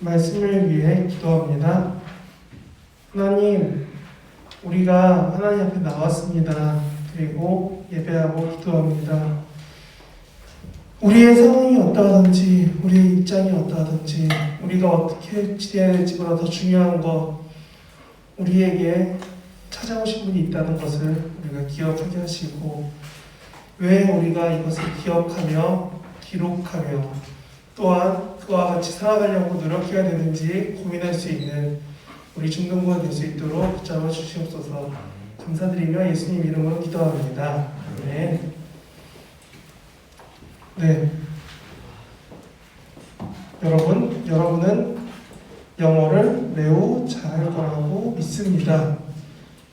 말씀을 위해 기도합니다. 하나님, 우리가 하나님 앞에 나왔습니다. 그리고 예배하고 기도합니다. 우리의 상황이 어떠하든지, 우리의 입장이 어떠하든지, 우리가 어떻게 지내야 될지보다 더 중요한 것, 우리에게 찾아오신 분이 있다는 것을 우리가 기억하게 하시고, 왜 우리가 이것을 기억하며 기록하며 또한 그와 같이 살아가려고 노력해야 되는지 고민할 수 있는 우리 중등부가 될 수 있도록 붙잡아 주시옵소서. 감사드리며 예수님 이름으로 기도합니다. 아멘. 네. 여러분은 영어를 매우 잘할 거라고 믿습니다.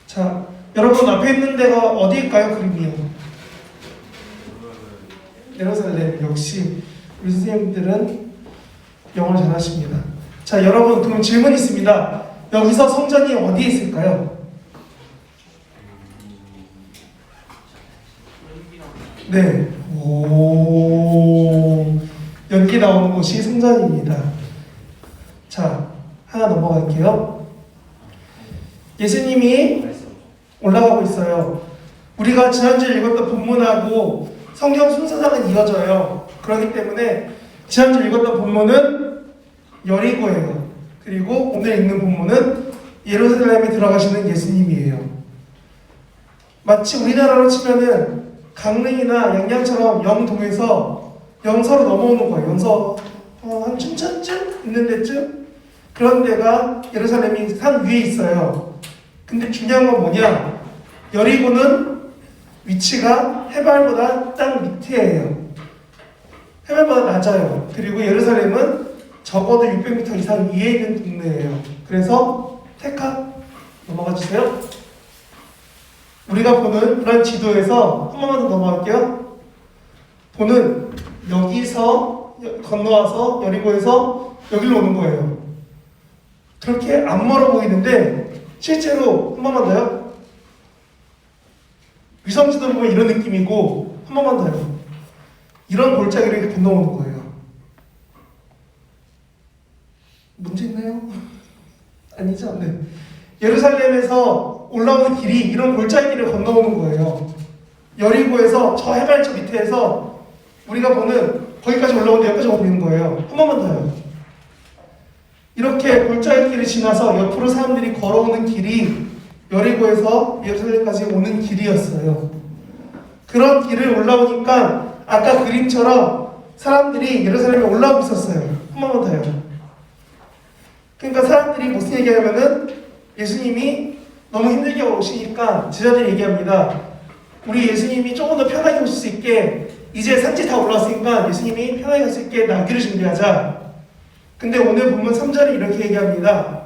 자, 여러분 앞에 있는 데가 어디일까요? 그림이요. 예루살렘. 역시 우리 선생님들은 영어를 잘하십니다. 자, 여러분 그럼 질문 있습니다. 여기서 성전이 어디에 있을까요? 네. 오, 연기 나오는 곳이 성전입니다. 자, 하나 넘어갈게요. 예수님이 올라가고 있어요. 우리가 지난주에 읽었던 본문하고 성경 순서상은 이어져요. 그렇기 때문에 지난주에 읽었던 본문은 여리고예요. 그리고 오늘 읽는 본문은 예루살렘에 들어가시는 예수님이에요. 마치 우리나라로 치면은 강릉이나 양양처럼 영동에서 영서로 넘어오는 거예요. 영서 한 춘천쯤 있는 데쯤? 그런 데가 예루살렘이 산 위에 있어요. 근데 중요한 건 뭐냐? 여리고는 위치가 해발보다 땅 밑에예요. 해발보다 낮아요. 그리고 예루살렘은 적어도 600m 이상 위에 있는 동네예요. 그래서 테카 넘어가 주세요. 우리가 보는 그런 지도에서 한 번만 더 넘어갈게요. 보는 여기서 건너와서 여리고에서 여기로 오는 거예요. 그렇게 안 멀어 보이는데 실제로 한 번만 더요. 위성지도 보면 이런 느낌이고 한 번만 더요. 이런 골짜기를 이렇게 건너오는 거예요. 문제 있나요? 아니죠? 네. 예루살렘에서 올라오는 길이 이런 골짜기를 건너오는 거예요. 여리고에서 저 해발 저 밑에서 우리가 보는 거기까지 올라오는데 여기까지 오는 거예요. 한 번만 더요. 이렇게 골짜기길을 지나서 옆으로 사람들이 걸어오는 길이 여리고에서 예루살렘까지 오는 길이었어요. 그런 길을 올라오니까 아까 그림처럼 사람들이 예루살렘에 올라오고 있었어요. 한 번만 더요. 그러니까 사람들이 무슨 얘기하냐면은 예수님이 너무 힘들게 오시니까 제자들이 얘기합니다. 우리 예수님이 조금 더 편하게 오실 수 있게 이제 산지 다 올라왔으니까 예수님이 편하게 갈 수 있게 나귀를 준비하자. 근데 오늘 보면 3절에 이렇게 얘기합니다.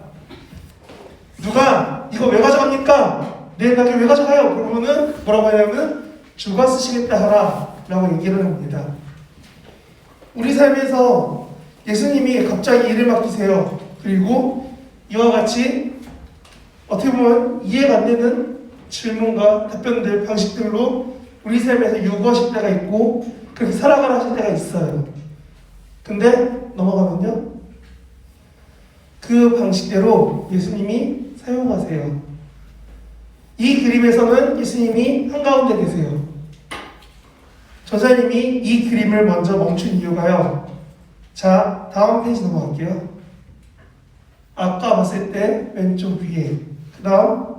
누가 이거 왜 가져갑니까? 내 나귀 왜 가져가요? 그러면은 뭐라고 하냐면 주가 쓰시겠다 하라 라고 얘기를 합니다. 우리 삶에서 예수님이 갑자기 일을 맡기세요. 그리고 이와 같이 어떻게 보면 이해가 안 되는 질문과 답변들, 방식들로 우리 삶에서 요구하실 때가 있고 그렇게 살아가라 하실 때가 있어요. 근데 넘어가면요. 그 방식대로 예수님이 사용하세요. 이 그림에서는 예수님이 한가운데 계세요. 전사님이 이 그림을 먼저 멈춘 이유가요. 자, 다음 페이지 넘어갈게요. 아까 봤을 때 왼쪽 위에, 그 다음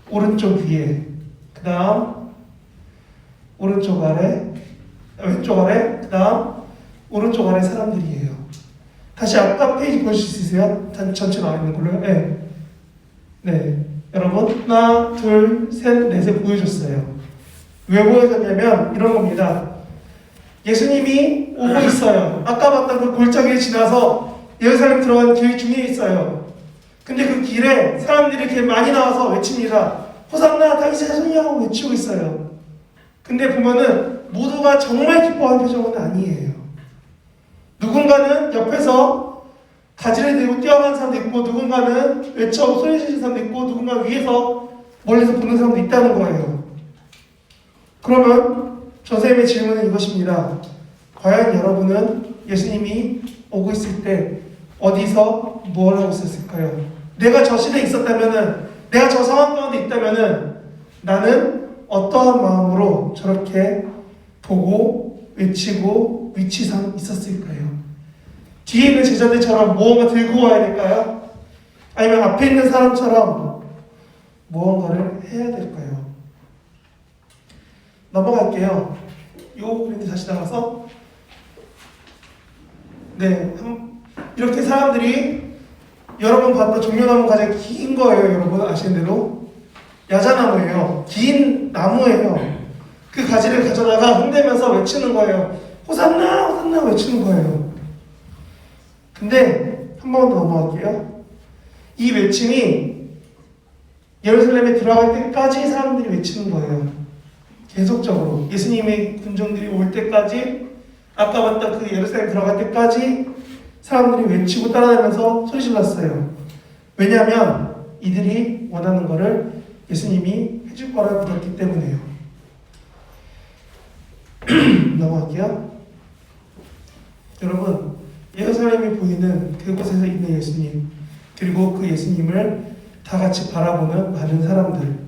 오른쪽 위에, 그 다음 오른쪽 아래, 왼쪽 아래, 그 다음 오른쪽 아래 사람들이에요. 다시 아까 페이지 보여주실 수 있으세요? 전체 나와 있는 걸로요? 네. 네. 여러분, 하나, 둘, 셋, 넷에 보여줬어요. 왜 보여줬냐면 이런 겁니다. 예수님이 오고 있어요. 아까 봤던 그 골짜기를 지나서 예루살렘 들어가는 길 중에 있어요. 근데 그 길에 사람들이 이렇게 많이 나와서 외칩니다. 호산나 다윗의 자손이야 하고 외치고 있어요. 근데 보면은 모두가 정말 기뻐하는 표정은 아니에요. 누군가는 옆에서 가지를 들고 뛰어가는 사람도 있고 누군가는 외쳐 소리 지르는 사람도 있고 누군가 위에서 멀리서 보는 사람도 있다는 거예요. 그러면 선생님의 질문은 이것입니다. 과연 여러분은 예수님이 오고 있을 때 어디서 뭘 하고 있었을까요? 내가 저 시대에 있었다면은, 내가 저 상황 가운데 있다면은 나는 어떠한 마음으로 저렇게 보고 외치고 위치상 있었을까요? 뒤에 있는 제자들처럼 무언가 들고 와야 될까요? 아니면 앞에 있는 사람처럼 무언가를 해야 될까요? 넘어갈게요. 요 그림이 다시 나가서 이렇게 사람들이 여러분 봤던 종려나무 가장 긴 거예요. 여러분 아시는 대로 야자나무예요. 긴 나무예요. 그 가지를 가져다가 흔들면서 외치는 거예요. 호산나 호산나 외치는 거예요. 근데 한 번 더 넘어갈게요. 이 외침이 예루살렘에 들어갈 때까지 사람들이 외치는 거예요. 계속적으로 예수님의 군중들이 올 때까지, 아까 봤던 그 예루살렘 들어갈 때까지 사람들이 외치고 따라다니면서 소리 질렀어요. 왜냐하면 이들이 원하는 것을 예수님이 해줄 거라고 믿었기 때문에요. 넘어갈게요. 여러분, 예루살렘이 보이는 그곳에서 있는 예수님, 그리고 그 예수님을 다 같이 바라보는 많은 사람들,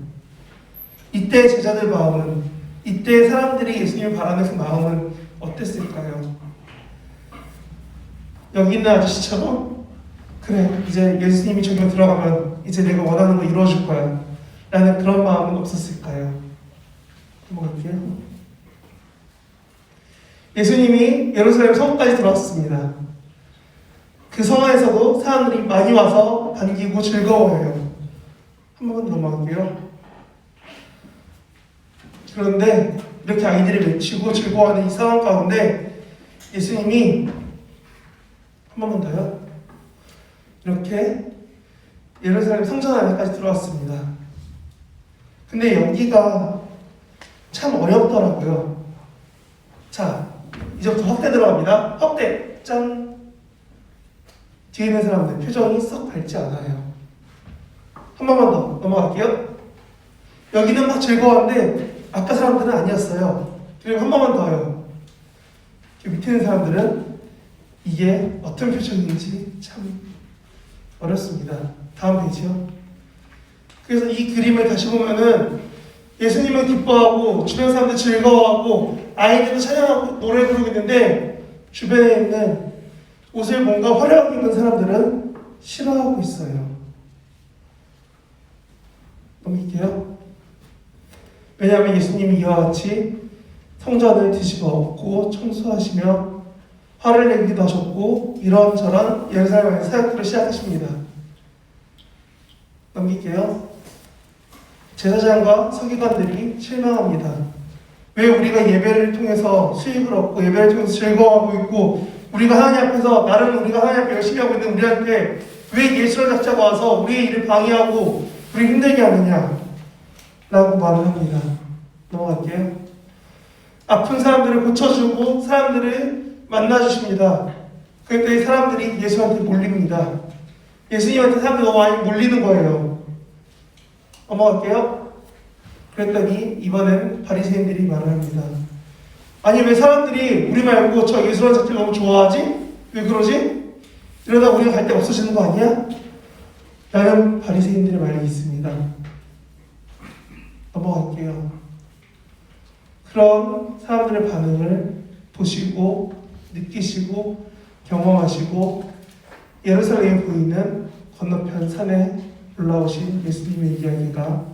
이때 제자들 마음은, 이때 사람들이 예수님을 바라는 그 마음은 어땠을까요? 여기 있는 아저씨처럼, 그래, 이제 예수님이 저기로 들어가면 이제 내가 원하는 거 이루어줄 거야 라는 그런 마음은 없었을까요? 넘어갈게요. 예수님이 예루살렘 성까지 들어왔습니다. 그 성 안에서도 사람들이 많이 와서 반기고 즐거워해요. 한 번 넘어갈게요. 그런데 이렇게 아이들이 외치고 즐거워하는 이 상황 가운데 예수님이 한 번만 더요. 이렇게 예루살렘 성전 안에까지 들어왔습니다. 근데 여기가 참 어렵더라고요. 자, 이제부터 확대 들어갑니다. 확대! 짠! 뒤에 있는 사람들 표정이 썩 밝지 않아요. 한 번만 더 넘어갈게요. 여기는 막 즐거웠는데 아까 사람들은 아니었어요. 그리고 한 번만 더요. 밑에 있는 사람들은 이게 어떤 표정인지 참 어렵습니다. 다음 페이지요. 그래서 이 그림을 다시 보면은 예수님은 기뻐하고 주변 사람들 즐거워하고 아이들도 찬양하고 노래 부르고 있는데 주변에 있는 옷을 뭔가 화려하게 입는 사람들은 싫어하고 있어요. 넘길게요. 왜냐하면 예수님이 이와 같이 성전을 뒤집어 엎고 청소하시며 화를 내기도 하셨고 이런저런 예루살렘의 사역들을 시작하십니다. 넘길게요. 제사장과 서기관들이 실망합니다. 왜 우리가 예배를 통해서 수익을 얻고 예배를 통해서 즐거워하고 있고 우리가 하나님 앞에서 나름 우리가 하나님 앞에 열심히 하고 있는 우리한테 왜 예수를 잡자고 와서 우리의 일을 방해하고 우리 힘들게 하느냐 라고 말을 합니다. 넘어갈게요. 아픈 사람들을 고쳐주고 사람들을 만나주십니다. 그때 사람들이 예수한테 몰립니다. 예수님한테 사람들이 너무 많이 몰리는 거예요. 넘어갈게요. 그랬더니 이번엔 바리새인들이 말을 합니다. 아니 왜 사람들이 우리 말고 저 예수라는 자체를 너무 좋아하지? 왜 그러지? 이러다 우리가 갈 데 없어지는 거 아니야? 라는 바리새인들의 말이 있습니다. 넘어갈게요. 그런 사람들의 반응을 보시고 느끼시고 경험하시고 예루살렘에 보이는 건너편 산에 올라오신 예수님의 이야기가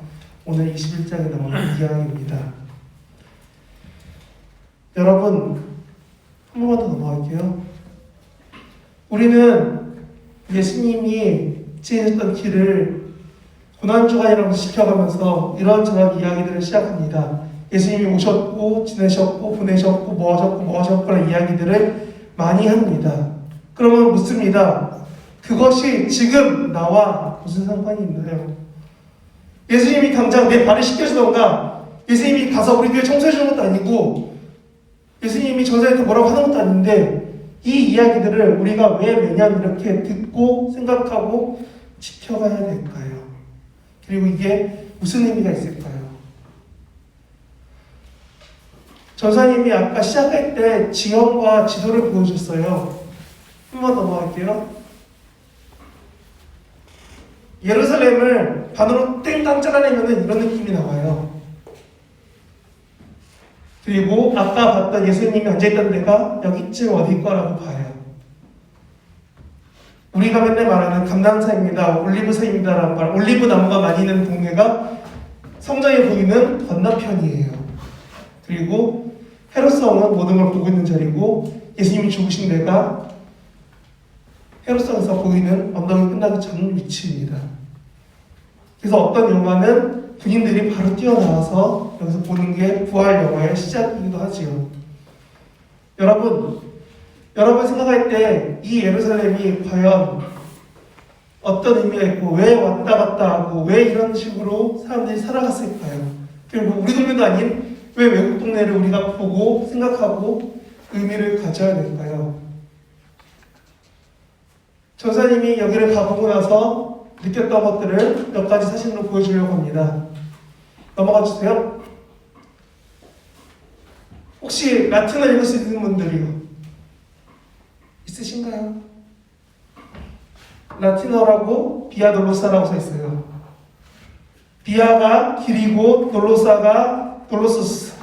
오늘 21장에 나오는 이야기입니다. 여러분, 한 번만 더 넘어갈게요. 우리는 예수님이 지내셨던 길을 고난주간이라고 지켜가면서 이런저런 이야기들을 시작합니다. 예수님이 오셨고 지내셨고 보내셨고 뭐 하셨고라는 이야기들을 많이 합니다. 그러면 묻습니다. 그것이 지금 나와 무슨 상관이 있나요? 예수님이 당장 내 발을 씻겨주던가 예수님이 가서 우리 교회 청소해주는 것도 아니고 예수님이 전사한테 뭐라고 하는 것도 아닌데 이 이야기들을 우리가 왜 매년 이렇게 듣고 생각하고 지켜가야 될까요? 그리고 이게 무슨 의미가 있을까요? 전사님이 아까 시작할 때 지형과 지도를 보여줬어요. 한번 넘어갈게요. 예루살렘을 반으로 땡땅 잘라내면 이런 느낌이 나와요. 그리고 아까 봤던 예수님이 앉아있던 데가 여기쯤 어딜 거라고 봐요. 우리가 맨날 말하는 감람산입니다, 올리브산입니다라는 말, 올리브 나무가 많이 있는 동네가 성전에 보이는 건너편이에요. 그리고 헤롯성은 모든 걸 보고 있는 자리고, 예수님이 죽으신 데가 헤롯성에서 보이는 언덕이 끝나기 전 위치입니다. 그래서 어떤 영화는 군인들이 바로 뛰어나와서 여기서 보는 게 부활 영화의 시작이기도 하지요. 여러분 생각할 때 이 예루살렘이 과연 어떤 의미가 있고 왜 왔다 갔다 하고 왜 이런 식으로 사람들이 살아갔을까요? 그리고 우리 동네도 아닌 왜 외국 동네를 우리가 보고 생각하고 의미를 가져야 될까요? 전사님이 여기를 가보고 나서 느꼈던 것들을 몇 가지 사진으로 보여주려고 합니다. 넘어가 주세요. 혹시 라틴어 읽을 수 있는 분들이요? 있으신가요? 라틴어라고 비아 돌로사라고 써 있어요. 비아가 길이고 돌로소스,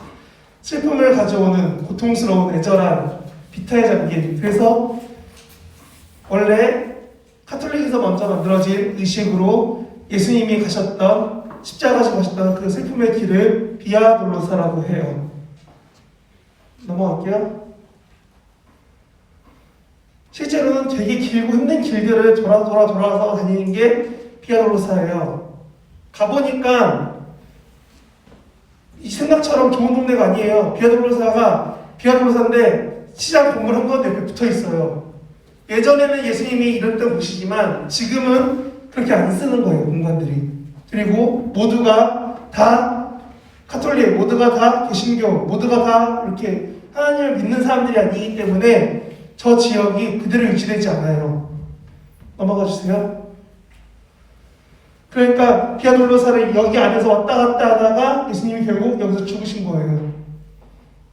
슬픔을 가져오는 고통스러운 애절한 비타의 잠긴. 그래서 원래 카톨릭에서 먼저 만들어진 의식으로 예수님이 가셨던, 십자가 지고 가셨던 그 슬픔의 길을 비아 돌로사라고 해요. 넘어갈게요. 실제로는 되게 길고 힘든 길들을 돌아서 다니는 게 비아 돌로사예요. 가보니까 이 생각처럼 좋은 동네가 아니에요. 비아 돌로사인데 시장 건물 한가운데 옆에 붙어 있어요. 예전에는 예수님이 이랬던 곳이지만 지금은 그렇게 안 쓰는 거예요, 공간들이. 그리고 모두가 다 카톨릭, 모두가 다 개신교, 모두가 다 이렇게 하나님을 믿는 사람들이 아니기 때문에 저 지역이 그대로 유지되지 않아요. 넘어가 주세요. 그러니까 비아 돌로사를 여기 안에서 왔다 갔다 하다가 예수님이 결국 여기서 죽으신 거예요.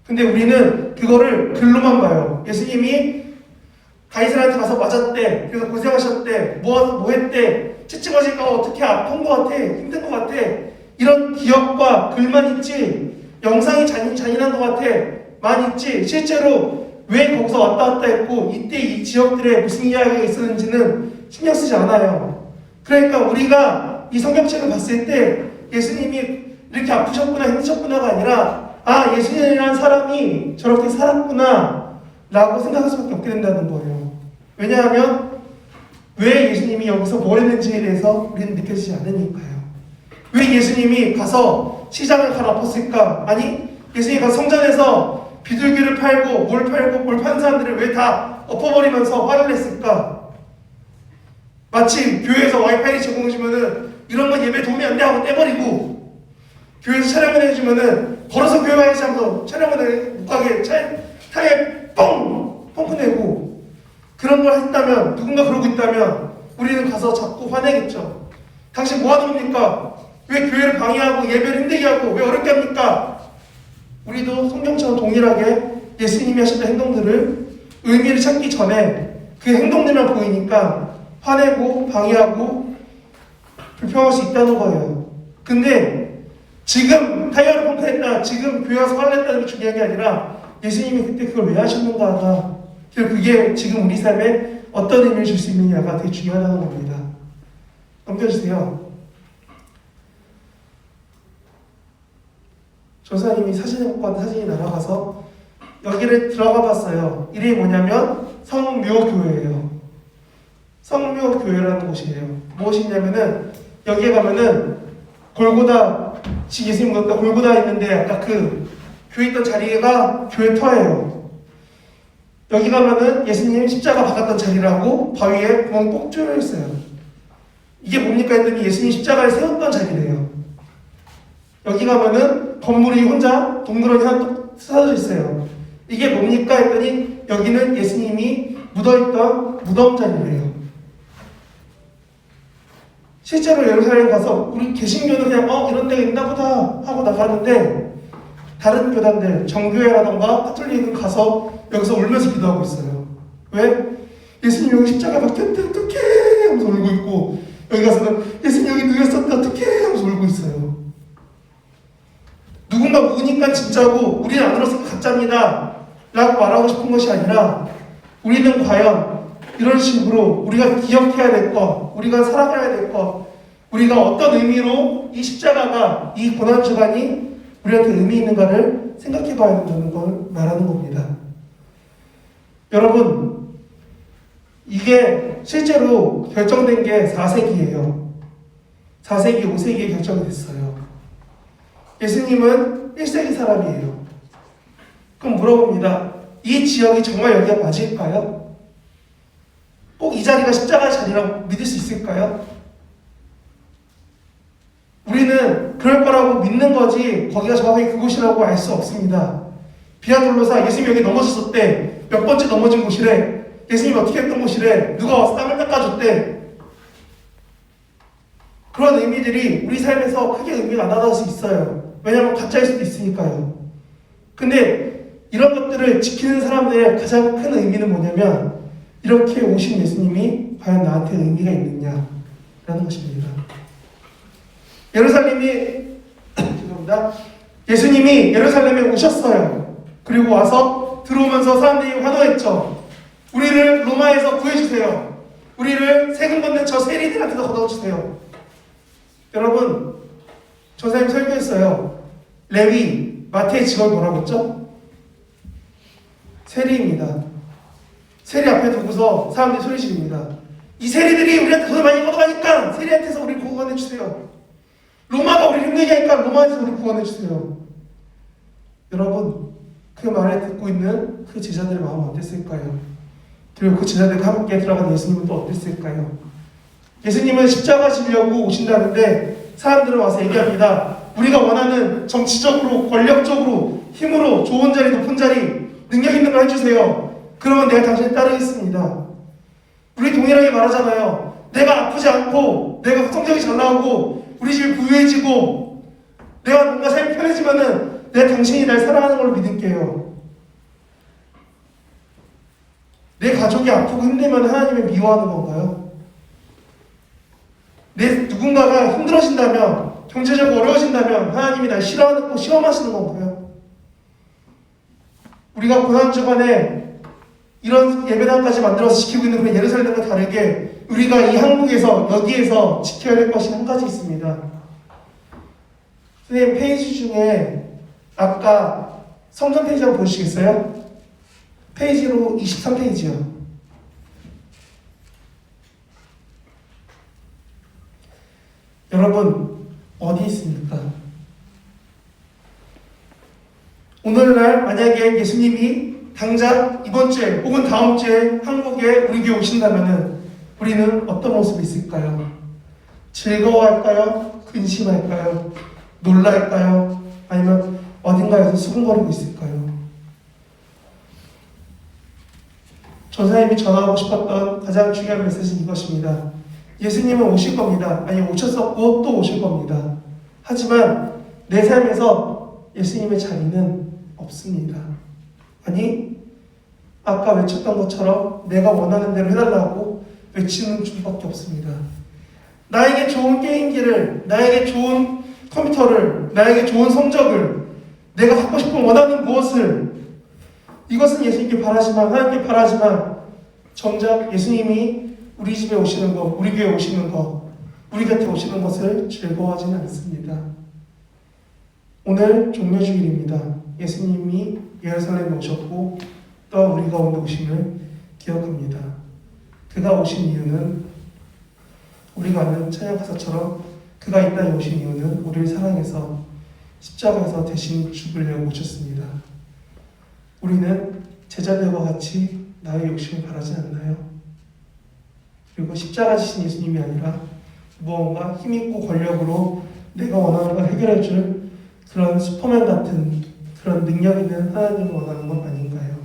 근데 우리는 그거를 글로만 봐요. 예수님이 가이사라한테 가서 맞았대. 그래서 고생하셨대. 뭐 했대. 찌찌머지가 어떻게 아픈 것 같아. 힘든 것 같아. 이런 기억과 글만 있지. 영상이 잔인한 것 같아. 많이 있지. 실제로 왜 거기서 왔다 갔다 했고 이때 이 지역들에 무슨 이야기가 있었는지는 신경 쓰지 않아요. 그러니까 우리가 이 성경책을 봤을 때 예수님이 이렇게 아프셨구나 힘드셨구나가 아니라 아, 예수님이라는 사람이 저렇게 살았구나 라고 생각할 수밖에 없게 된다는 거예요. 왜냐하면 왜 예수님이 여기서 뭘 했는지에 대해서 우리는 느껴지지 않으니까요. 왜 예수님이 가서 시장을 갈아엎었을까? 아니, 예수님이 가서 성전에서 비둘기를 팔고 뭘 파는 사람들을 왜 다 엎어버리면서 화를 냈을까? 마치 교회에서 와이파이 제공해주면은 이런 건 예배 도움이 안 돼 하고 떼버리고, 교회에서 촬영을 해주면은 걸어서 교회 와야지 하면서 촬영을 못 가게 타이에 뻥 내고, 그런 걸 했다면, 누군가 그러고 있다면 우리는 가서 자꾸 화내겠죠. 당신 뭐 하는 겁니까? 왜 교회를 방해하고 예배를 힘들게 하고 왜 어렵게 합니까? 우리도 성경처럼 동일하게 예수님이 하셨던 행동들을 의미를 찾기 전에 그 행동들만 보이니까 화내고 방해하고 불평할 수 있다는 거예요. 근데 지금 타이어를 펑크했다, 지금 교회 와서 화를 냈다는 게 중요한 게 아니라 예수님이 그때 그걸 왜 하셨는가가, 그게 지금 우리 삶에 어떤 의미를 줄 수 있느냐가 되게 중요하다는 겁니다. 넘겨주세요. 조사님이 사진을 갖고 왔는데 사진이 날아가서 여기를 들어가 봤어요. 이름이 뭐냐면 성묘교회예요. 성묘교회라는 곳이에요. 무엇이냐면은 여기에 가면은 골고다, 지금 예수님 보니까 골고다 있는데 아까 그 교회 있던 자리가 교회 터예요. 여기 가면은 예수님 십자가 박았던 자리라고 바위에 구멍 꼭 뚫려 있어요. 이게 뭡니까 했더니 예수님 십자가를 세웠던 자리래요. 여기 가면은 건물이 혼자 동그라미 하나 쓰여져 있어요. 이게 뭡니까 했더니 여기는 예수님이 묻어있던 무덤 자리래요. 실제로 예루살렘 가서 우리 개신교는 그냥 이런 데가 있나 보다 하고 나가는데 다른 교단들, 정교회라던가 가톨릭은 가서 여기서 울면서 기도하고 있어요. 왜? 예수님 여기 십자가 박혔대 어떡해 하면서 울고 있고, 여기 가서는 예수님 여기 누였었다 어떡해 하면서 울고 있어요. 누군가 묵으니까 진짜고 우리는 안 울어서 가짜입니다 라고 말하고 싶은 것이 아니라, 우리는 과연 이런 식으로 우리가 기억해야 될 것, 우리가 살아가야 될 것, 우리가 어떤 의미로 이 십자가가, 이 고난주간이 우리한테 의미 있는가를 생각해 봐야 된다는 걸 말하는 겁니다. 여러분, 이게 실제로 결정된 게 4세기예요. 4세기, 5세기에 결정이 됐어요. 예수님은 1세기 사람이에요. 그럼 물어봅니다. 이 지역이 정말 여기가 맞을까요? 꼭 이 자리가 십자가의 자리라고 믿을 수 있을까요? 우리는 그럴 거라고 믿는 거지 거기가 정확하게 그곳이라고 알 수 없습니다. 비아돌로사 예수님이 여기 넘어졌었대. 몇 번째 넘어진 곳이래. 예수님이 어떻게 했던 곳이래. 누가 와서 땅을 닦아줬대. 그런 의미들이 우리 삶에서 크게 의미가 안 나타날 수 있어요. 왜냐하면 가짜일 수도 있으니까요. 근데 이런 것들을 지키는 사람들의 가장 큰 의미는 뭐냐면, 이렇게 오신 예수님이 과연 나한테 의미가 있느냐라는 것입니다. 예루살렘이 죄송합니다. 예수님이 예루살렘에 오셨어요. 그리고 와서 들어오면서 사람들이 환호했죠. 우리를 로마에서 구해주세요. 우리를 세금 걷는 저 세리들한테서 걷어주세요. 여러분, 저 사람이 설교했어요. 레위, 마태의 직업이 뭐라고 했죠? 세리입니다. 세리 앞에 두고서 사람들이 소리 지릅니다. 이 세리들이 우리한테 돈 많이 걷어가니까 세리한테서 우리 구원해주세요. 로마가 우리 힘들게 하니까 로마에서 우리 구원해주세요. 여러분, 그 말을 듣고 있는 그 제자들의 마음은 어땠을까요? 그리고 그 제자들과 함께 들어간 예수님은 또 어땠을까요? 예수님은 십자가 지려고 오신다는데 사람들은 와서 얘기합니다. 우리가 원하는 정치적으로, 권력적으로, 힘으로 좋은 자리, 높은 자리, 능력 있는 걸 해주세요. 그러면 내가 당신을 따르겠습니다. 우리 동일하게 말하잖아요. 내가 아프지 않고, 내가 성적이 잘 나오고, 우리 집이 부유해지고, 내가 뭔가 삶이 편해지면은 내가 당신이 날 사랑하는 걸로 믿을게요. 내 가족이 아프고 힘들면 하나님을 미워하는 건가요? 내 누군가가 힘들어진다면, 경제적으로 어려워진다면 하나님이 날 싫어하고 시험하시는 건가요? 우리가 고난주간에 이런 예배당까지 만들어서 지키고 있는 그런 예루살렘과 다르게 우리가 이 한국에서, 여기에서 지켜야 될 것이 한 가지 있습니다. 선생님, 페이지 중에 아까 성전 페이지 한번 보시겠어요? 페이지로 23페이지요. 여러분, 어디 있습니까? 오늘날 만약에 예수님이 당장 이번 주에 혹은 다음 주에 한국에 우리 교회 오신다면 우리는 어떤 모습이 있을까요? 즐거워할까요? 근심할까요? 놀랄까요? 아니면 어딘가에서 수군거리고 있을까요? 전사님이 전하고 싶었던 가장 중요한 메시지는 이것입니다. 예수님은 오실 겁니다. 아니, 오셨었고 또 오실 겁니다. 하지만 내 삶에서 예수님의 자리는 없습니다. 아니, 아까 외쳤던 것처럼 내가 원하는 대로 해달라고 외치는 중밖에 없습니다. 나에게 좋은 게임기를, 나에게 좋은 컴퓨터를, 나에게 좋은 성적을, 내가 갖고 싶은 원하는 무엇을, 이것은 예수님께 바라지만, 하나님께 바라지만 정작 예수님이 우리 집에 오시는 것, 우리 교회에 오시는 것, 우리 곁에 오시는 것을 즐거워하지는 않습니다. 오늘 종려주일입니다. 예수님이 예루살렘에 오셨고 또 우리 가운데 오심을 기억합니다. 그가 오신 이유는 우리가 아는 찬양가사처럼 그가 이 땅에 오신 이유는 우리를 사랑해서 십자가에서 대신 죽으려고 오셨습니다. 우리는 제자들과 같이 나의 욕심을 바라지 않나요? 그리고 십자가 지신 예수님이 아니라 무언가 힘있고 권력으로 내가 원하는 걸 해결해 줄 그런 슈퍼맨 같은 그런 능력 있는 하나님을 원하는 건 아닌가요?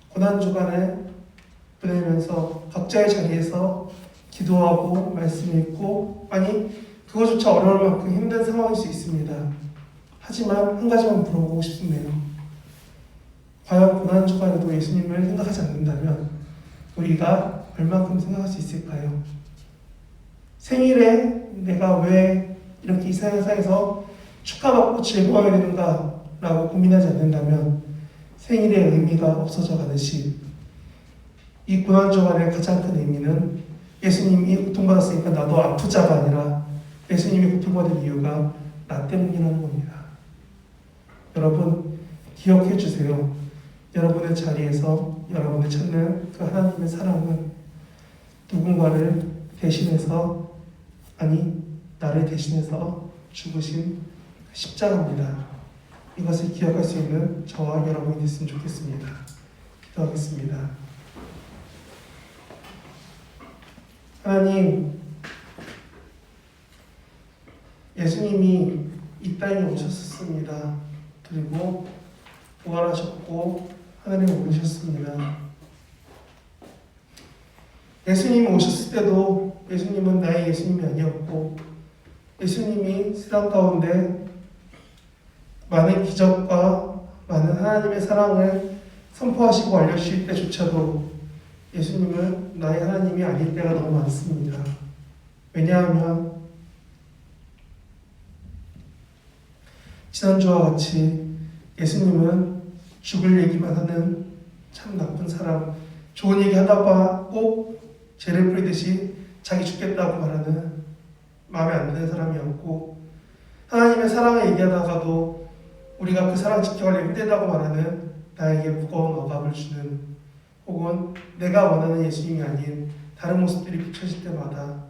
고난주간에 보내면서 각자의 자리에서 기도하고 말씀 읽고, 아니 그것조차 어려울 만큼 힘든 상황일 수 있습니다. 하지만 한 가지만 물어보고 싶네요. 과연 고난주간에도 예수님을 생각하지 않는다면 우리가 얼마큼 생각할 수 있을까요? 생일에 내가 왜 이렇게 이 세상에서 축하받고 즐거워야 되는가 라고 고민하지 않는다면 생일의 의미가 없어져 가듯이 이 고난주간의 가장 큰 의미는 예수님이 고통받았으니까 나도 아프자가 아니라 예수님이 고통받을 이유가 나 때문이라는 겁니다. 여러분 기억해 주세요. 여러분의 자리에서 여러분이 찾는 그 하나님의 사랑은 누군가를 대신해서, 아니 나를 대신해서 죽으신 십자가입니다. 이것을 기억할 수 있는 저와 여러분이 됐으면 좋겠습니다. 기도하겠습니다. 하나님, 예수님이 이 땅에 오셨습니다. 그리고 부활하셨고 하늘에 오르셨습니다. 예수님이 오셨을 때도 예수님은 나의 예수님이 아니었고, 예수님이 세상 가운데 많은 기적과 많은 하나님의 사랑을 선포하시고 알려주실 때조차도 예수님은 나의 하나님이 아닐 때가 너무 많습니다. 왜냐하면 지난주와 같이 예수님은 죽을 얘기만 하는 참 나쁜 사람, 좋은 얘기 하다가 꼭 죄를 뿌리듯이 자기 죽겠다고 말하는 마음에 안 드는 사람이었고, 하나님의 사랑을 얘기하다가도 우리가 그 사랑 지켜가려고 힘들다고 말하는 나에게 무거운 억압을 주는, 혹은 내가 원하는 예수님이 아닌 다른 모습들이 비춰질 때마다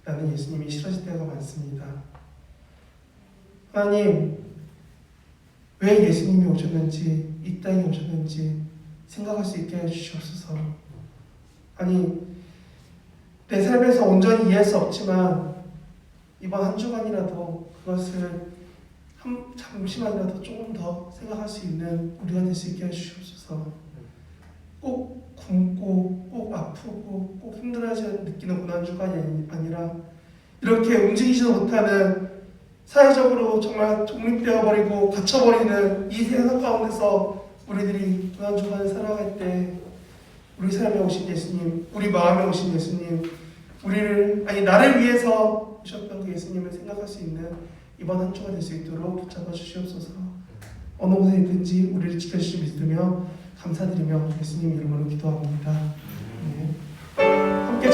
나는 예수님이 싫어질 때가 많습니다. 하나님, 왜 예수님이 오셨는지, 이 땅에 오셨는지 생각할 수 있게 해주시옵소서. 아니, 내 삶에서 온전히 이해할 수 없지만 이번 한 주간이라도 그것을 잠시만이라도 조금 더 생각할 수 있는 우리가 될 수 있게 해주시옵소서. 꼭 굶고 꼭 아프고 꼭 힘들어하지 느끼는 고난주간이 아니라 이렇게 움직이지도 못하는, 사회적으로 정말 독립되어 버리고 갇혀버리는 이 세상 가운데서 우리들이 고난주간을 살아갈 때 우리 삶에 오신 예수님, 우리 마음에 오신 예수님, 나를 위해서 오셨던 그 예수님을 생각할 수 있는 이번 한 주가 될 수 있도록 붙잡아 주시옵소서. 어느 곳에 있든지 우리를 지켜주실 믿으며 감사드리며 예수님 이름으로 기도합니다. 네. 함께